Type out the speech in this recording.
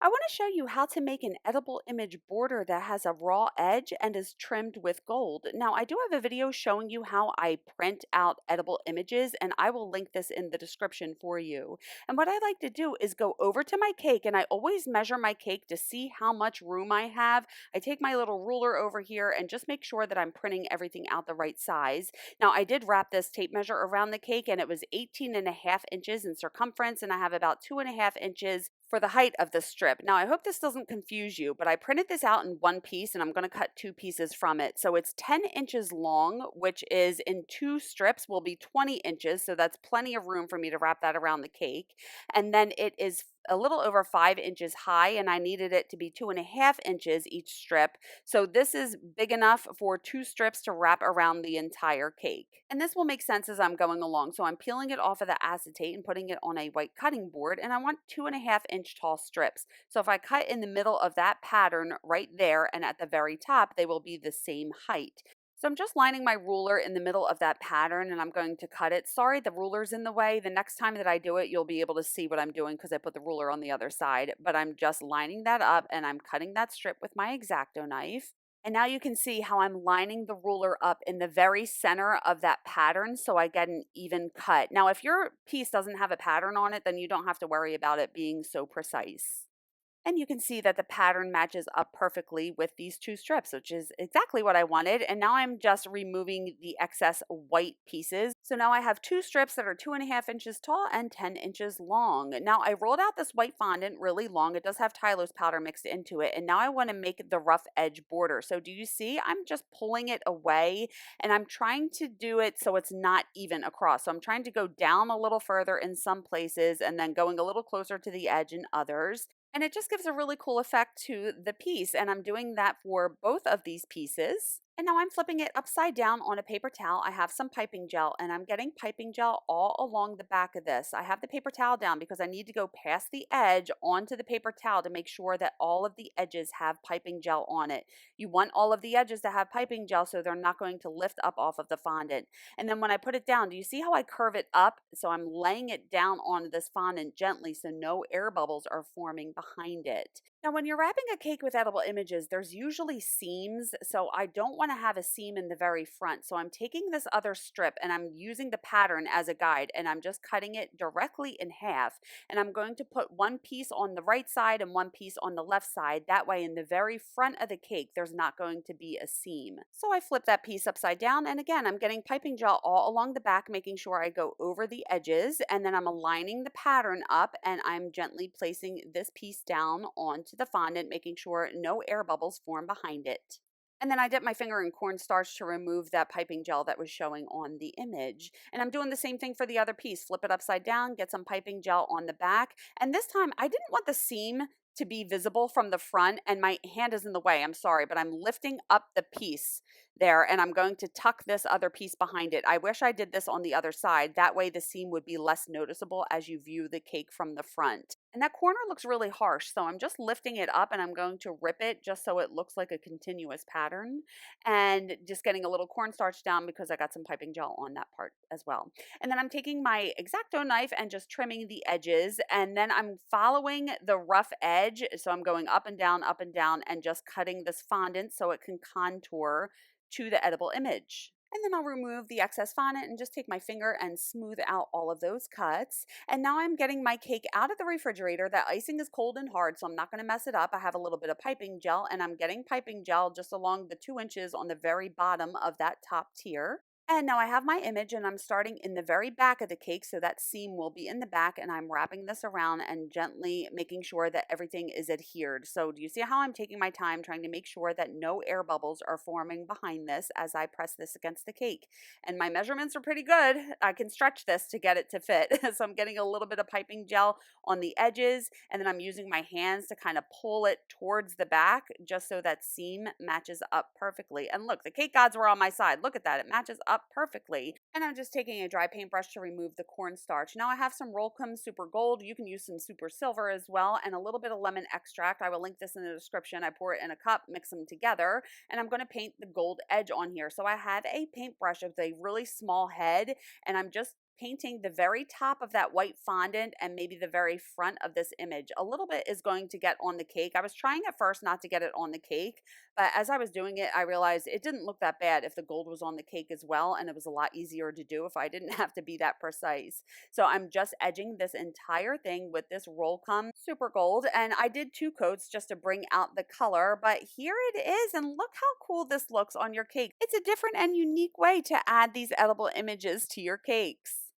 I want to show you how to make an edible image border that has a raw edge and is trimmed with gold. Now, I do have a video showing you how I print out edible images, and I will link this in the description for you. And what I like to do is go over to my cake, and I always measure my cake to see how much room I have. I take my little ruler over here and just make sure that I'm printing everything out the right size. Now, I did wrap this tape measure around the cake, and it was 18.5 inches in circumference, and I have about 2.5 inches for the height of the strip. Now, I hope this doesn't confuse you, but I printed this out in one piece and I'm going to cut two pieces from it. So it's 10 inches long, which is in two strips will be 20 inches. So that's plenty of room for me to wrap that around the cake. And then it is a little over 5 inches high, and I needed it to be 2.5 inches each strip. So this is big enough for two strips to wrap around the entire cake. And this will make sense as I'm going along. So I'm peeling it off of the acetate and putting it on a white cutting board, and I want 2.5 inch tall strips. So if I cut in the middle of that pattern right there and at the very top, they will be the same height. So I'm just lining my ruler in the middle of that pattern and I'm going to cut it. Sorry, the ruler's in the way. The next time that I do it, you'll be able to see what I'm doing because I put the ruler on the other side. But I'm just lining that up and I'm cutting that strip with my X-Acto knife. And now you can see how I'm lining the ruler up in the very center of that pattern so I get an even cut. Now, if your piece doesn't have a pattern on it, then you don't have to worry about it being so precise. And you can see that the pattern matches up perfectly with these two strips, which is exactly what I wanted. And now I'm just removing the excess white pieces. So now I have two strips that are 2.5 inches tall and 10 inches long. Now I rolled out this white fondant really long. It does have Tylo's powder mixed into it. And now I want to make the rough edge border. So do you see? I'm just pulling it away and I'm trying to do it so it's not even across. So I'm trying to go down a little further in some places and then going a little closer to the edge in others. And it just gives a really cool effect to the piece. And I'm doing that for both of these pieces. And now I'm flipping it upside down on a paper towel. I have some piping gel and I'm getting piping gel all along the back of this. I have the paper towel down because I need to go past the edge onto the paper towel to make sure that all of the edges have piping gel on it. You want all of the edges to have piping gel so they're not going to lift up off of the fondant. And then when I put it down, do you see how I curve it up? So I'm laying it down on this fondant gently so no air bubbles are forming behind it. Now, when you're wrapping a cake with edible images, there's usually seams, so I don't want to have a seam in the very front. So I'm taking this other strip and I'm using the pattern as a guide and I'm just cutting it directly in half. And I'm going to put one piece on the right side and one piece on the left side. That way, in the very front of the cake, there's not going to be a seam. So I flip that piece upside down, and again, I'm getting piping gel all along the back, making sure I go over the edges, and then I'm aligning the pattern up and I'm gently placing this piece down onto the fondant, making sure no air bubbles form behind it. And then I dip my finger in cornstarch to remove that piping gel that was showing on the image. And I'm doing the same thing for the other piece. Flip it upside down, get some piping gel on the back. And this time I didn't want the seam to be visible from the front, and my hand is in the way. I'm sorry, but I'm lifting up the piece there and I'm going to tuck this other piece behind it. I wish I did this on the other side. That way the seam would be less noticeable as you view the cake from the front. And that corner looks really harsh, so I'm just lifting it up and I'm going to rip it just so it looks like a continuous pattern, and just getting a little cornstarch down because I got some piping gel on that part as well. And then I'm taking my X-Acto knife and just trimming the edges, and then I'm following the rough edge. So I'm going up and down, and just cutting this fondant so it can contour to the edible image. And then I'll remove the excess fondant and just take my finger and smooth out all of those cuts. And now I'm getting my cake out of the refrigerator. That icing is cold and hard, so I'm not going to mess it up. I have a little bit of piping gel, and I'm getting piping gel just along the 2 inches on the very bottom of that top tier. And now I have my image and I'm starting in the very back of the cake, so that seam will be in the back, and I'm wrapping this around and gently making sure that everything is adhered. So do you see how I'm taking my time trying to make sure that no air bubbles are forming behind this as I press this against the cake? And my measurements are pretty good. I can stretch this to get it to fit. So I'm getting a little bit of piping gel on the edges, and then I'm using my hands to kind of pull it towards the back just so that seam matches up perfectly. And look, the cake gods were on my side. Look at that. It matches up perfectly. And I'm just taking a dry paintbrush to remove the cornstarch. Now I have some Rollcom Super Gold. You can use some Super Silver as well, and a little bit of lemon extract. I will link this in the description. I pour it in a cup, mix them together, and I'm going to paint the gold edge on here. So I have a paintbrush with a really small head, and I'm just painting the very top of that white fondant and maybe the very front of this image. A little bit is going to get on the cake. I was trying at first not to get it on the cake, but as I was doing it, I realized it didn't look that bad if the gold was on the cake as well, and it was a lot easier to do if I didn't have to be that precise. So I'm just edging this entire thing with this Rollcom Super Gold, and I did 2 coats just to bring out the color, but here it is, and look how cool this looks on your cake. It's a different and unique way to add these edible images to your cakes.